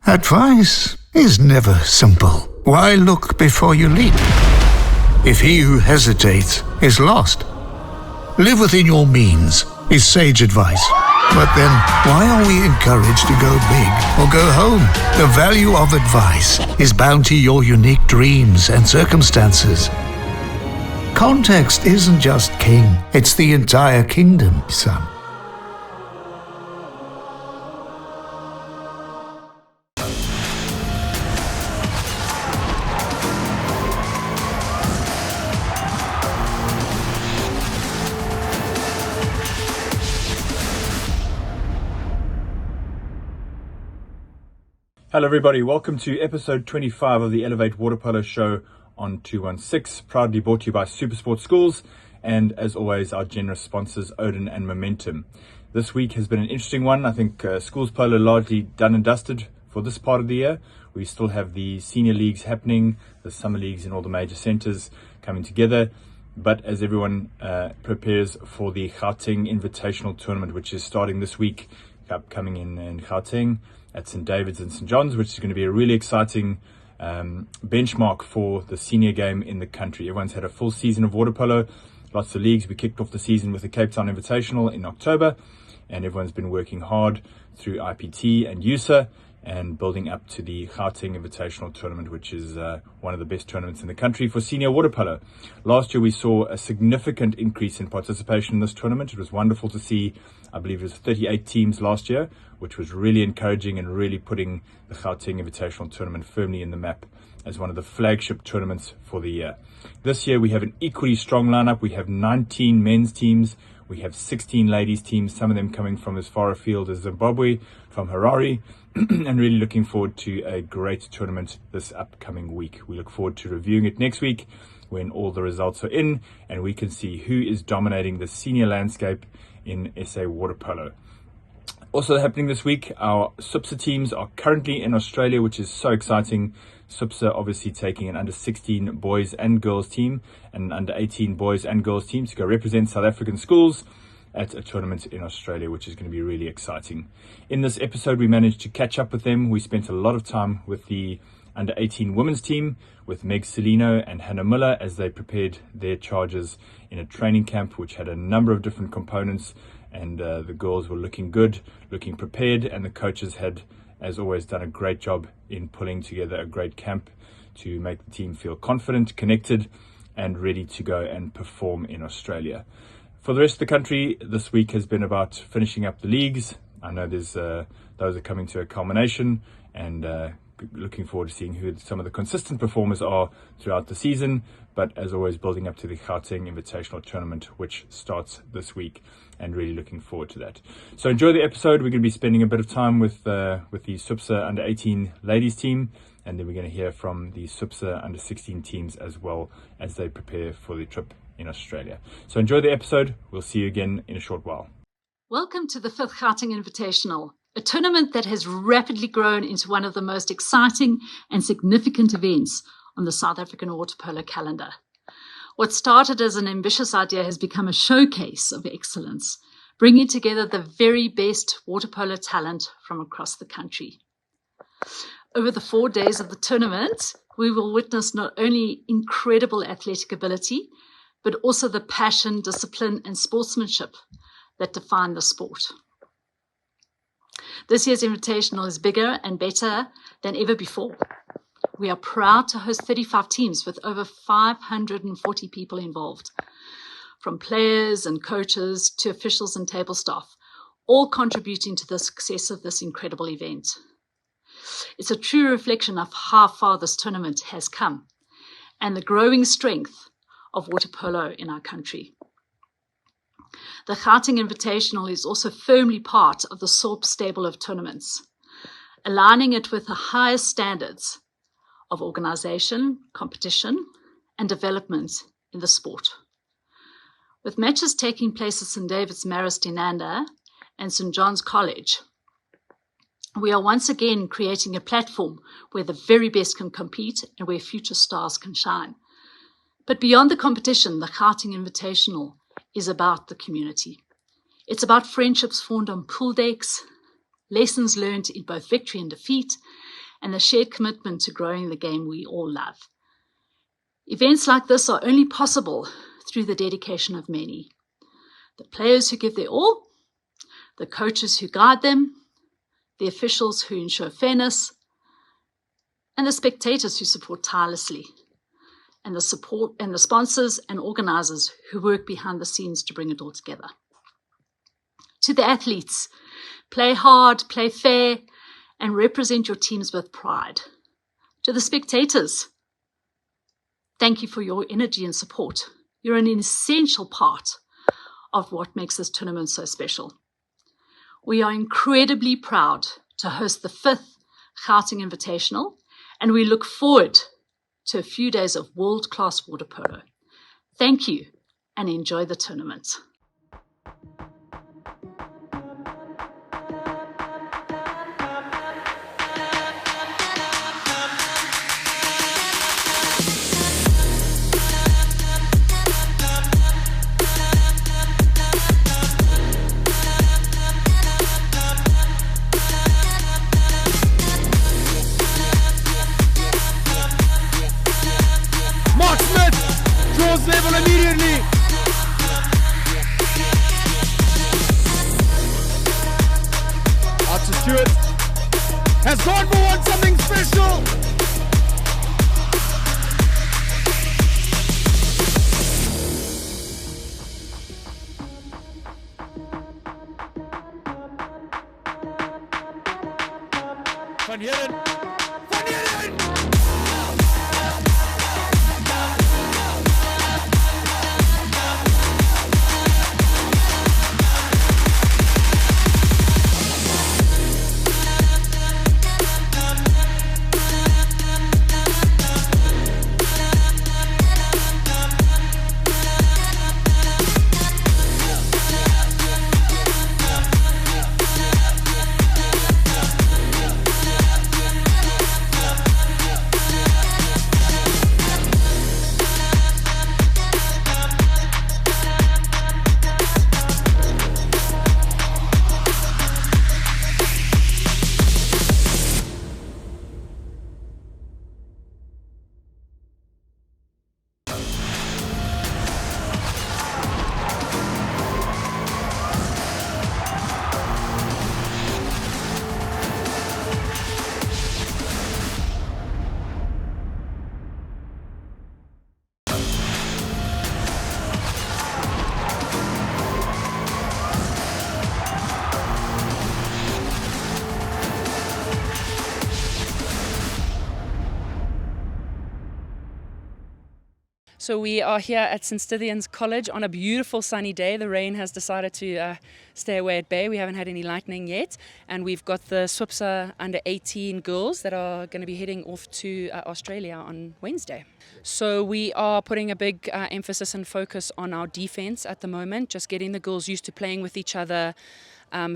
Advice is never simple. Why look before you leap? If he who hesitates is lost. Live within your means is sage advice. But then, why are we encouraged to go big or go home? The value of advice is bound to your unique dreams and circumstances. Context isn't just king, it's the entire kingdom, son. Hello everybody, welcome to episode 25 of the Elevate Water Polo Show on 216, proudly brought to you by SuperSport Schools, and as always our generous sponsors Odin and Momentum. This week has been an interesting one. I think schools polo largely done and dusted for this part of the year. We still have the senior leagues happening, the summer leagues in all the major centres coming together, but as everyone prepares for the Gauteng Invitational Tournament, which is starting this week, upcoming in Gauteng at St. David's and St. John's, which is going to be a really exciting benchmark for the senior game in the country. Everyone's had a full season of water polo, lots of leagues. We kicked off the season with the Cape Town Invitational in October, and everyone's been working hard through IPT and USA and building up to the Gauteng Invitational Tournament, which is one of the best tournaments in the country for senior water polo. Last year we saw a significant increase in participation in this tournament. It was wonderful to see. I believe it was 38 teams last year, which was really encouraging and really putting the Gauteng Invitational Tournament firmly in the map as one of the flagship tournaments for the year. This year we have an equally strong lineup. We have 19 men's teams. We have 16 ladies teams, some of them coming from as far afield as Zimbabwe, from Harare, and really looking forward to a great tournament this upcoming week. We look forward to reviewing it next week when all the results are in and we can see who is dominating the senior landscape in SA water polo. Also happening this week, our SUPSA teams are currently in Australia, which is so exciting. SUPSA obviously taking an under 16 boys and girls team and an under 18 boys and girls team to go represent South African schools at a tournament in Australia, which is going to be really exciting. In this episode, we managed to catch up with them. We spent a lot of time with the under 18 women's team, with Meg Celino and Hannah Miller as they prepared their charges in a training camp, which had a number of different components, and the girls were looking good, looking prepared, and the coaches had, as always, done a great job in pulling together a great camp to make the team feel confident, connected, and ready to go and perform in Australia. For the rest of the country, this week has been about finishing up the leagues. I know those are coming to a culmination, and looking forward to seeing who some of the consistent performers are throughout the season, but as always building up to the Gauteng Invitational Tournament, which starts this week, and really looking forward to that. So enjoy the episode. We're going to be spending a bit of time with the SUPSA under 18 ladies team, and then we're going to hear from the SUPSA under 16 teams as well as they prepare for the trip in Australia. So enjoy the episode. We'll see you again in a short while. Welcome to the 5th Gauteng Invitational, a tournament that has rapidly grown into one of the most exciting and significant events on the South African water polo calendar. What started as an ambitious idea has become a showcase of excellence, bringing together the very best water polo talent from across the country. Over the 4 days of the tournament, we will witness not only incredible athletic ability, but also the passion, discipline, and sportsmanship that define the sport. This year's Invitational is bigger and better than ever before. We are proud to host 35 teams with over 540 people involved, from players and coaches to officials and table staff, all contributing to the success of this incredible event. It's a true reflection of how far this tournament has come and the growing strength of water polo in our country. The Gauteng Invitational is also firmly part of the SORP stable of tournaments, aligning it with the highest standards of organisation, competition, and development in the sport. With matches taking place at St. David's Maris Dinanda and St. John's College, we are once again creating a platform where the very best can compete and where future stars can shine. But beyond the competition, the Gauteng Invitational is about the community. It's about friendships formed on pool decks, lessons learned in both victory and defeat, and the shared commitment to growing the game we all love. Events like this are only possible through the dedication of many. The players who give their all, the coaches who guide them, the officials who ensure fairness, and the spectators who support tirelessly, and the sponsors and organizers who work behind the scenes to bring it all together. To the athletes, play hard, play fair, and represent your teams with pride. To the spectators, thank you for your energy and support. You're an essential part of what makes this tournament so special. We are incredibly proud to host the 5th Gauteng Invitational, and we look forward to a few days of world-class water polo. Thank you, and enjoy the tournament. Level immediately. Out to Stewart. Has gone for one, something special. Van Heeren. So we are here at St. Stithians College on a beautiful sunny day. The rain has decided to stay away at bay. We haven't had any lightning yet. And we've got the SWIPSA under 18 girls that are going to be heading off to Australia on Wednesday. So we are putting a big emphasis and focus on our defense at the moment, just getting the girls used to playing with each other,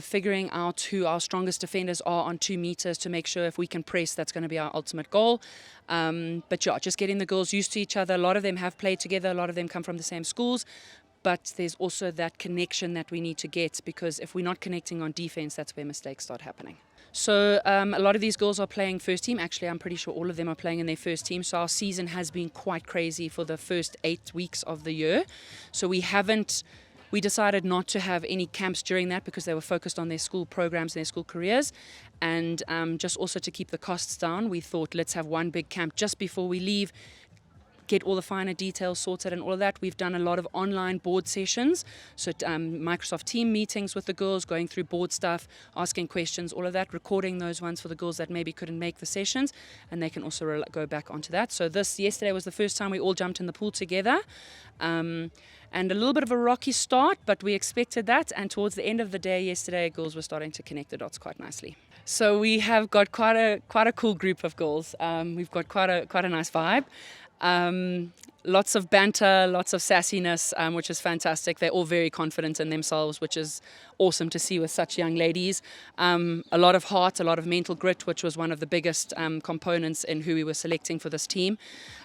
figuring out who our strongest defenders are on 2 meters to make sure if we can press, that's going to be our ultimate goal. But yeah, just getting the girls used to each other. A lot of them have played together. A lot of them come from the same schools. But there's also that connection that we need to get, because if we're not connecting on defense, that's where mistakes start happening. So a lot of these girls are playing first team. Actually, I'm pretty sure all of them are playing in their first team. So our season has been quite crazy for the first 8 weeks of the year. So we decided not to have any camps during that because they were focused on their school programs and their school careers. And just also to keep the costs down, we thought let's have one big camp just before we leave, get all the finer details sorted and all of that. We've done a lot of online board sessions, so Microsoft Team meetings with the girls, going through board stuff, asking questions, all of that, recording those ones for the girls that maybe couldn't make the sessions, and they can also go back onto that. So yesterday was the first time we all jumped in the pool together. And a little bit of a rocky start, but we expected that. And towards the end of the day yesterday, girls were starting to connect the dots quite nicely. So we have got quite a cool group of girls. We've got quite a nice vibe. Lots of banter, lots of sassiness, which is fantastic. They're all very confident in themselves, which is awesome to see with such young ladies. A lot of heart, a lot of mental grit, which was one of the biggest components in who we were selecting for this team.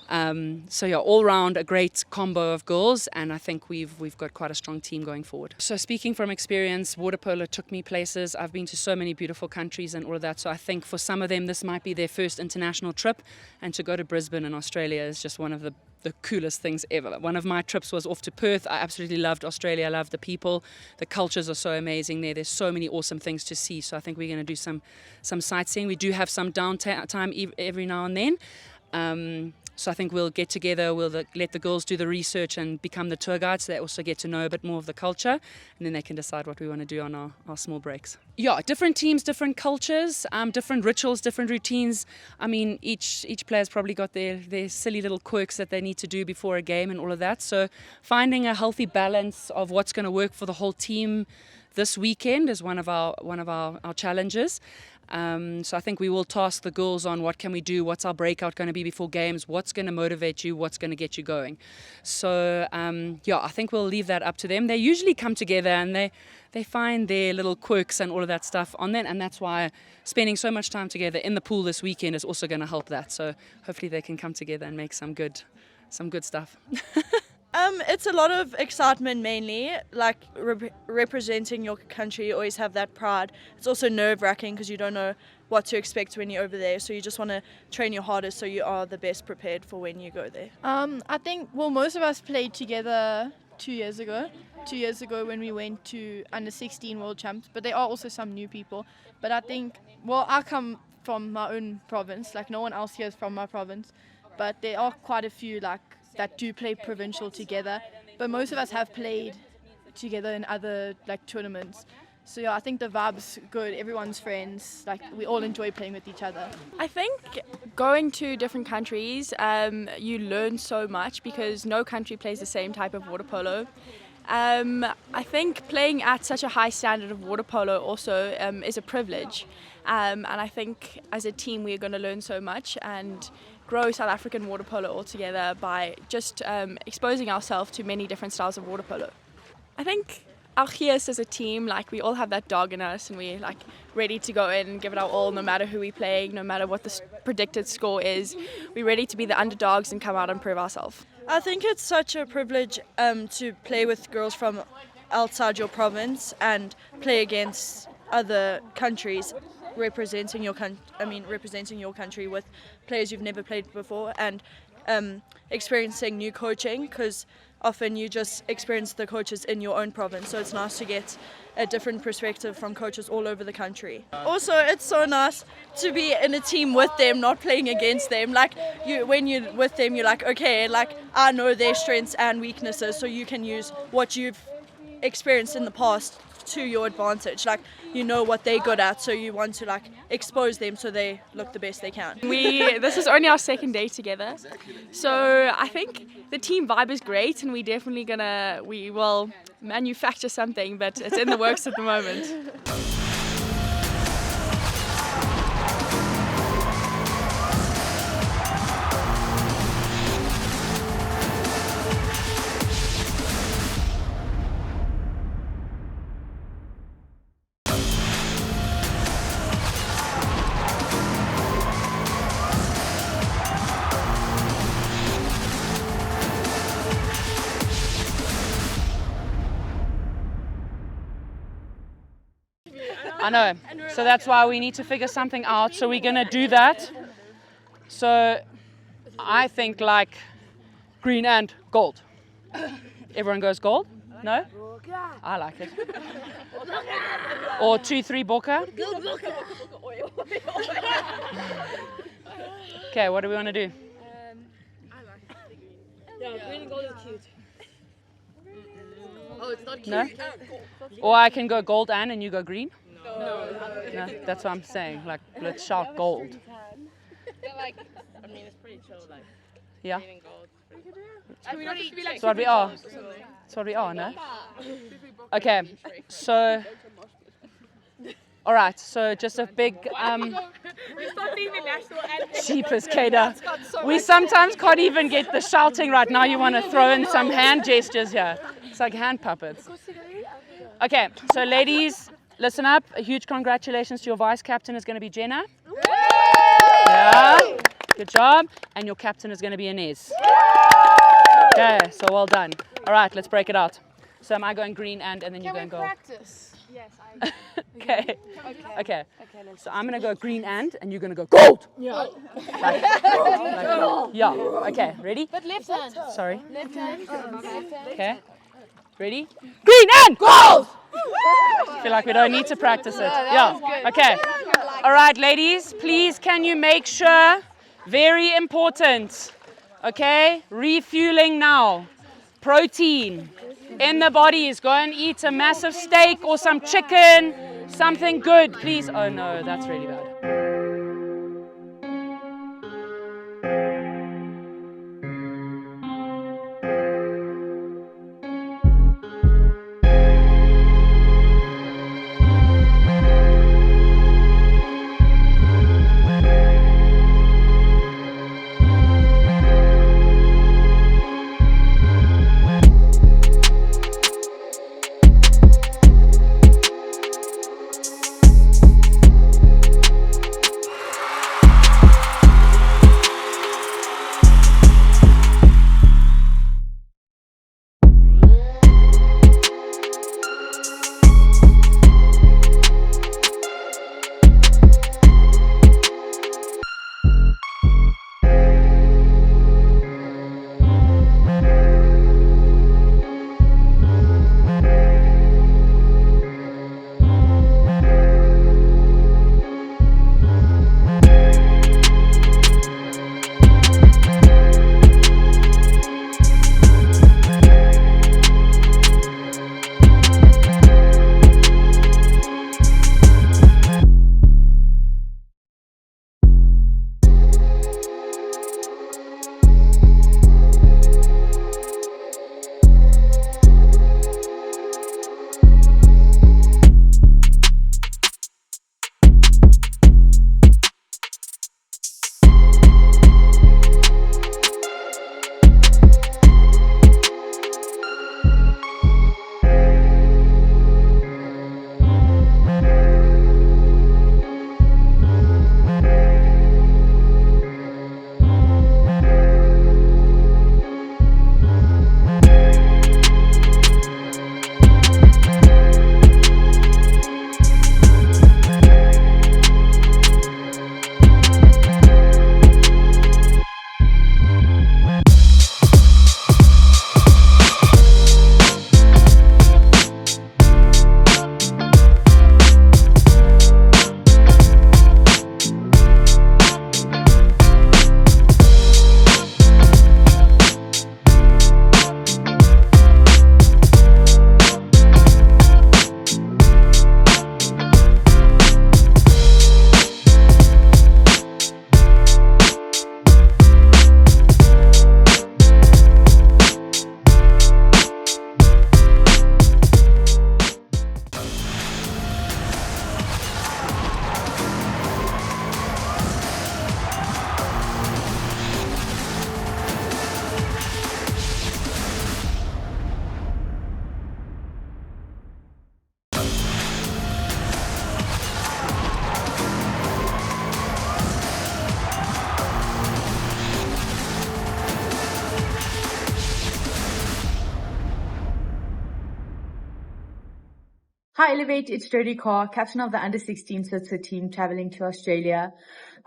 So yeah, all round a great combo of girls, and I think we've got quite a strong team going forward. So speaking from experience, water polo took me places. I've been to so many beautiful countries and all of that. So I think for some of them this might be their first international trip, and to go to Brisbane in Australia is just one of the coolest things ever. One of my trips was off to Perth. I absolutely loved Australia. I loved the people. The cultures are so amazing there. There's so many awesome things to see. So I think we're going to do some sightseeing. We do have some downtime every now and then. So I think we'll get together, we'll let the girls do the research and become the tour guides, so they also get to know a bit more of the culture, and then they can decide what we want to do on our small breaks. Yeah, different teams, different cultures, different rituals, different routines. I mean, each player's probably got their silly little quirks that they need to do before a game and all of that. So finding a healthy balance of what's going to work for the whole team this weekend is one of our challenges. So I think we will task the girls on what can we do, what's our breakout going to be before games, what's going to motivate you, what's going to get you going. So yeah, I think we'll leave that up to them. They usually come together and they find their little quirks and all of that stuff on that, and that's why spending so much time together in the pool this weekend is also going to help that. So hopefully they can come together and make some good stuff. It's a lot of excitement mainly, like representing your country. You always have that pride. It's also nerve-wracking because you don't know what to expect when you're over there, so you just want to train your hardest so you are the best prepared for when you go there. I think, most of us played together 2 years ago. 2 years ago when we went to under 16 World Champs, but there are also some new people. But I think, I come from my own province, like no one else here is from my province, but there are quite a few that do play provincial together, but most of us have played together in other tournaments. So yeah, I think the vibe's good, everyone's friends, we all enjoy playing with each other. I think going to different countries, you learn so much because no country plays the same type of water polo. I think playing at such a high standard of water polo also is a privilege, and I think as a team we're going to learn so much and grow South African water polo altogether by just exposing ourselves to many different styles of water polo. I think our Gees as a team, we all have that dog in us and we're ready to go in and give it our all no matter who we're playing, no matter what the predicted score is. We're ready to be the underdogs and come out and prove ourselves. I think it's such a privilege to play with girls from outside your province and play against other countries, representing your country with players you've never played before, and experiencing new coaching, because often you just experience the coaches in your own province, so it's nice to get a different perspective from coaches all over the country. Also, it's so nice to be in a team with them, not playing against them. When you're with them, you're okay, I know their strengths and weaknesses, so you can use what you've experienced in the past to your advantage. You know what they're good at, so you want to expose them so they look the best they can. This is only our second day together, so I think the team vibe is great, and we definitely we will manufacture something, but it's in the works at the moment. I know, so that's why we need to figure something out, so we're going to do that. So I think green and gold. Everyone goes gold? No? I like it. Or 2-3 Boca? Okay, what do we want to do? I like the green. Yeah, green and gold is cute. Oh, it's not cute. No? Or I can go gold and you go green? No, that's what I'm saying. Let's shout gold. It's pretty chill. Yeah. Green and gold. That's what we are. That's what we are, no? Okay, so. All right, so just a big. Jeepers, Kada. We sometimes can't even get the shouting right now. You want to throw in some hand gestures here. It's like hand puppets. Okay, so ladies, listen up. A huge congratulations to your vice captain is going to be Jenna. Yeah, good Good job. And your captain is going to be Inez. Okay, so well done. All right, let's break it out. So am I going green and then you going gold? Practice. Yes, I Okay. Okay. So I'm going to go green and you're going to go gold. Yeah. Yeah. Okay, ready? But left hand. Sorry. Left hand. Okay. Ready? Green and gold! I feel like we don't need to practice it. Yeah. Okay. All right, ladies, please can you make sure, very important, okay, refueling now. Protein in the bodies. Go and eat a massive steak or some chicken, something good, please. Oh no, that's really bad. Hi Elevate, it's Jodie Carr, captain of the under-16 Switzer team traveling to Australia.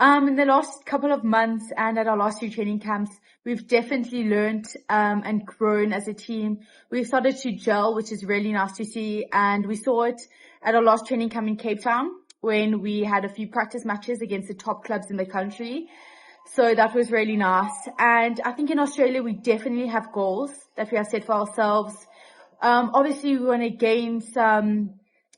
In the last couple of months and at our last few training camps, we've definitely learned and grown as a team. We've started to gel, which is really nice to see, and we saw it at our last training camp in Cape Town when we had a few practice matches against the top clubs in the country. So that was really nice. And I think in Australia, we definitely have goals that we have set for ourselves. Obviously, we want to gain some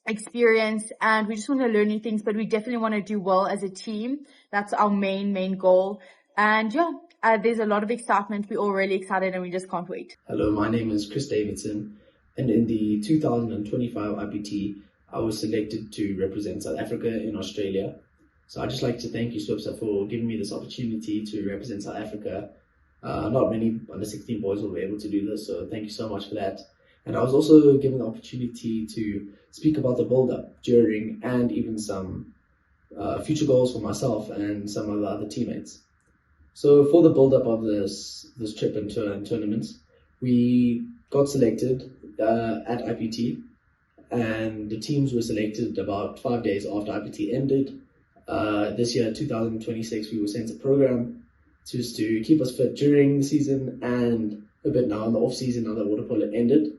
experience and we just want to learn new things, but we definitely want to do well as a team. That's our main goal. And yeah, there's a lot of excitement. We're all really excited and we just can't wait. Hello, my name is Chris Davidson, and in the 2025 IPT, I was selected to represent South Africa in Australia. So I'd just like to thank you, SuperSport, for giving me this opportunity to represent South Africa. Not many under-16 boys will be able to do this, so thank you so much for that. And I was also given the opportunity to speak about the build-up, during, and even some future goals for myself and some of the other teammates. So for the build-up of this trip and tour and tournaments, we got selected at IPT, and the teams were selected about 5 days after IPT ended. This year, 2026, we were sent a program just to keep us fit during the season and a bit now in the off season now that water polo ended.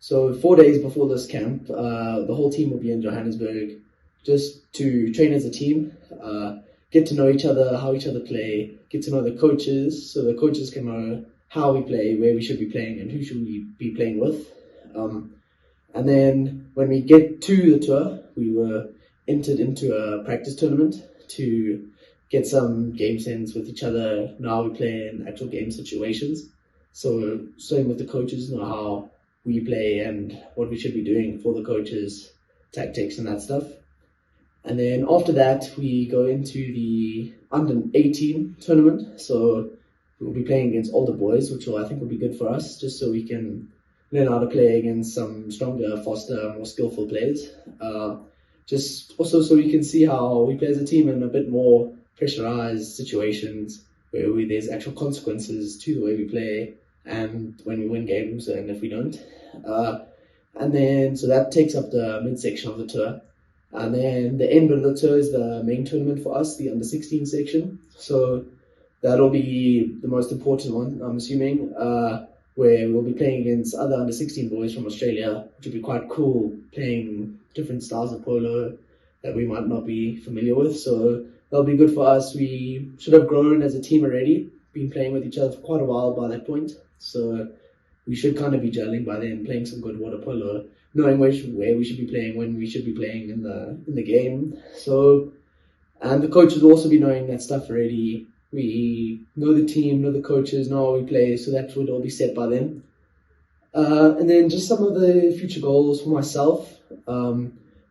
So 4 days before this camp, the whole team will be in Johannesburg just to train as a team, get to know each other, how each other play, get to know the coaches, so the coaches can know how we play, where we should be playing, and who should we be playing with. And then when we get to the tour, we were entered into a practice tournament to get some game sense with each other, know how we play in actual game situations. So same with the coaches, know how we play and what we should be doing for the coaches, tactics and that stuff. And then after that, we go into the under 18 tournament. So we'll be playing against older boys, which I think will be good for us, just so we can learn how to play against some stronger, faster, more skillful players. Just also so we can see how we play as a team in a bit more pressurized situations where there's actual consequences to the way we play and when we win games and if we don't. And then, so that takes up the midsection of the tour. And then the end of the tour is the main tournament for us, the under 16 section. So that'll be the most important one, I'm assuming, where we'll be playing against other under 16 boys from Australia, which will be quite cool, playing different styles of polo that we might not be familiar with. So that'll be good for us. We should have grown as a team already, been playing with each other for quite a while by that point. So we should kind of be gelling by then, playing some good water polo, knowing where we should be playing, when we should be playing in the game. So, and the coaches will also be knowing that stuff already. We know the team, know the coaches, know how we play, so that would all be set by them. And then just some of the future goals for myself,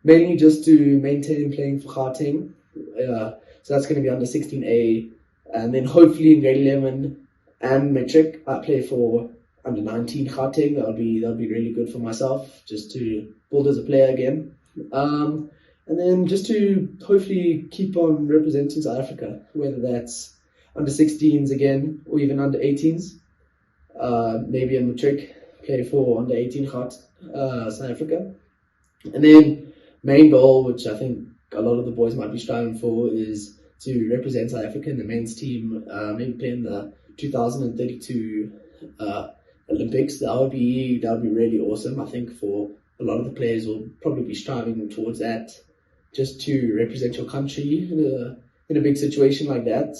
mainly just to maintain playing for Gauteng. So that's going to be under 16A, and then hopefully in grade 11 and metric, I play for under 19 Gauteng. That'll be really good for myself, just to build as a player again. And then just to hopefully keep on representing South Africa, whether that's under 16s again, or even under 18s. Maybe in matric, play for under 18 South Africa. And then main goal, which I think a lot of the boys might be striving for, is to represent South Africa in the men's team, maybe play in the 2032 Olympics. That would be really awesome. I think for a lot of the players will probably be striving towards that, just to represent your country in a big situation like that.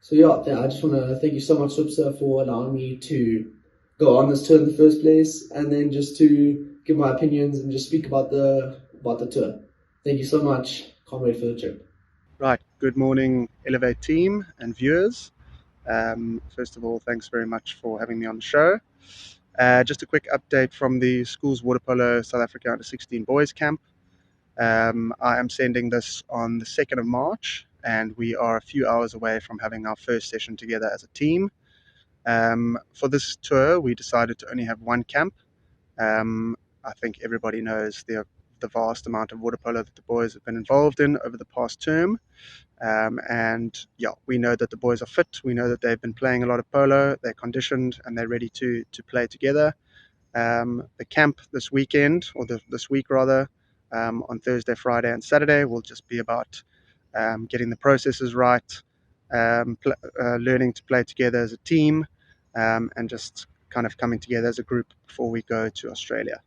So yeah, I just want to thank you so much, SuperSport, for allowing me to go on this tour in the first place, and then just to give my opinions and just speak about the tour. Thank you so much. Can't wait for the trip. Right. Good morning, Elevate team and viewers. First of all, thanks very much for having me on the show. Just a quick update from the Schools Water Polo South Africa Under 16 Boys Camp. I am sending this on the 2nd of March, and we are a few hours away from having our first session together as a team. For this tour, we decided to only have one camp. I think everybody knows the vast amount of water polo that the boys have been involved in over the past term. And yeah, we know that the boys are fit. We know that they've been playing a lot of polo. They're conditioned and they're ready to play together. The camp this weekend, or this week rather, on Thursday, Friday, and Saturday will just be about getting the processes right, learning to play together as a team, and just kind of coming together as a group before we go to Australia.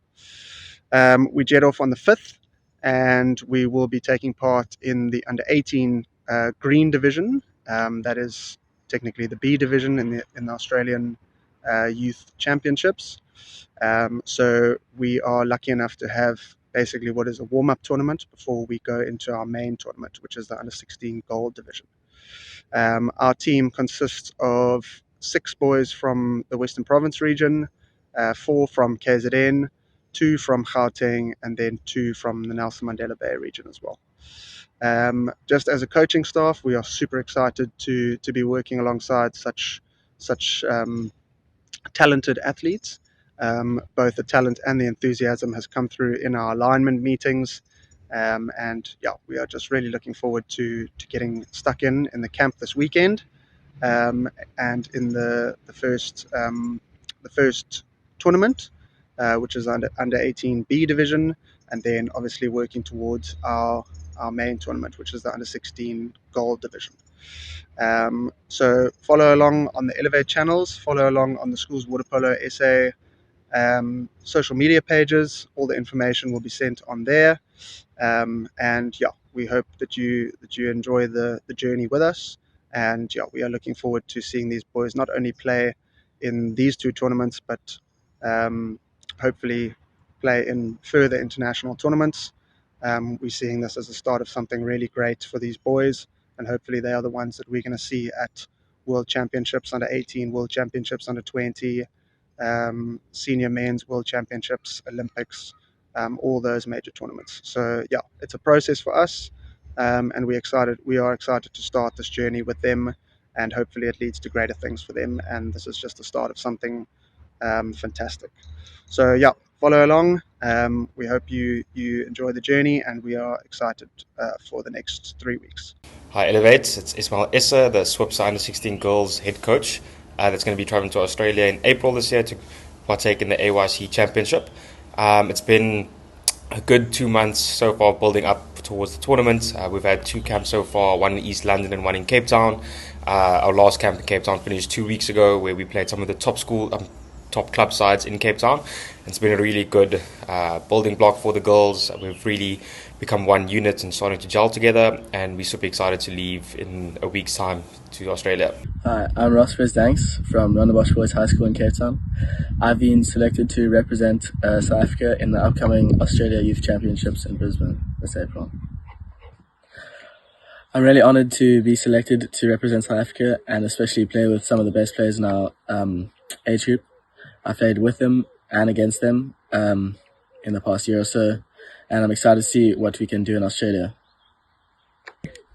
We jet off on the 5th, and we will be taking part in the under 18 green division. That is technically the B division in the Australian Youth Championships. So we are lucky enough to have basically what is a warm-up tournament before we go into our main tournament, which is the under 16 gold division. Our team consists of 6 boys from the Western Province region, 4 from KZN, 2 from Gauteng, and then 2 from the Nelson Mandela Bay region as well. Just as a coaching staff, we are super excited to be working alongside such talented athletes. Both the talent and the enthusiasm has come through in our alignment meetings, and yeah, we are just really looking forward to getting stuck in the camp this weekend. and in the first tournament, which is under 18B division, and then obviously working towards our main tournament, which is the under 16 gold division. So follow along on the Elevate channels, follow along on the Schools Water Polo SA social media pages. All the information will be sent on there, and yeah, we hope that you enjoy the journey with us. And yeah, we are looking forward to seeing these boys not only play in these two tournaments, but hopefully play in further international tournaments. We're seeing this as the start of something really great for these boys, and hopefully they are the ones that we're going to see at World Championships under 18, World Championships under 20, Senior Men's World Championships, Olympics, all those major tournaments. So yeah, it's a process for us, and we are excited to start this journey with them, and hopefully it leads to greater things for them, and this is just the start of something fantastic. So yeah, follow along. We hope you enjoy the journey, and we are excited for the next 3 weeks. Hi Elevate, it's Ismail Issa, the SuperSport Under 16 Girls head coach that's going to be traveling to Australia in April this year to partake in the AYC Championship. It's been a good 2 months so far building up towards the tournament. We've had 2 camps so far, one in East London and one in Cape Town. Our last camp in Cape Town finished 2 weeks ago, where we played some of the top club sides in Cape Town. It's been a really good building block for the girls. We've really become one unit and starting to gel together, and we're super excited to leave in a week's time to Australia. Hi, I'm Ross Danks from Rondebosch Boys High School in Cape Town. I've been selected to represent South Africa in the upcoming Australia Youth Championships in Brisbane this April. I'm really honoured to be selected to represent South Africa, and especially play with some of the best players in our age group. I played with them and against them in the past year or so, and I'm excited to see what we can do in Australia.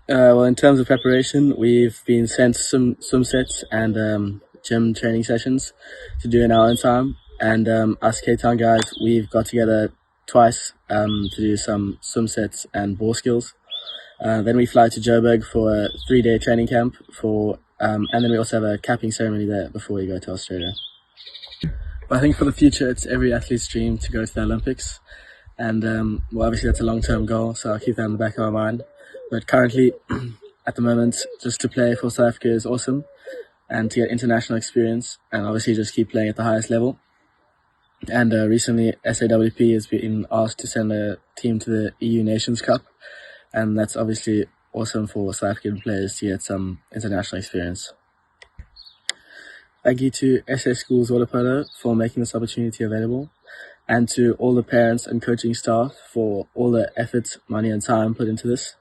Well, in terms of preparation, we've been sent some swim sets and gym training sessions to do in our own time, and us Cape Town guys, we've got together twice to do some swim sets and ball skills. Then we fly to Joburg for a 3-day training camp and then we also have a capping ceremony there before we go to Australia. But I think for the future, it's every athlete's dream to go to the Olympics. And well, obviously that's a long-term goal, so I'll keep that in the back of my mind. But currently, at the moment, just to play for South Africa is awesome, and to get international experience, and obviously just keep playing at the highest level. And recently, SAWP has been asked to send a team to the EU Nations Cup, and that's obviously awesome for South African players to get some international experience. Thank you to SA Schools Water Polo for making this opportunity available, and to all the parents and coaching staff for all the effort, money and time put into this.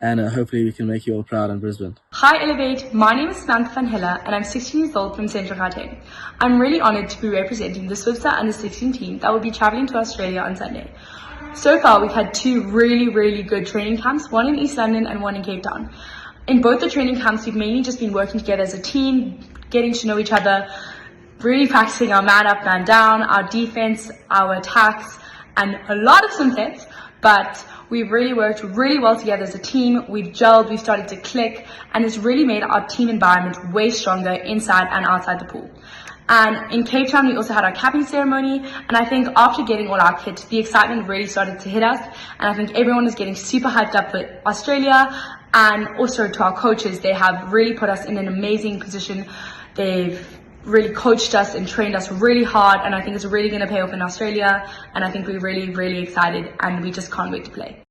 And hopefully we can make you all proud in Brisbane. Hi Elevate, my name is Samantha van Hiller and I'm 16 years old from Central Gauteng. I'm really honoured to be representing the SuperSport Under 16 team that will be travelling to Australia on Sunday. So far we've had 2 really good training camps, one in East London and one in Cape Town. In both the training camps we've mainly just been working together as a team, getting to know each other, really practicing our man up, man down, our defense, our attacks, and a lot of swim sets. But we've really worked really well together as a team. We've gelled, we've started to click, and it's really made our team environment way stronger inside and outside the pool. And in Cape Town, we also had our capping ceremony, and I think after getting all our kit, the excitement really started to hit us, and I think everyone is getting super hyped up for Australia. And also to our coaches, they have really put us in an amazing position. They've really coached us and trained us really hard, and I think it's really going to pay off in Australia, and I think we're really excited and we just can't wait to play.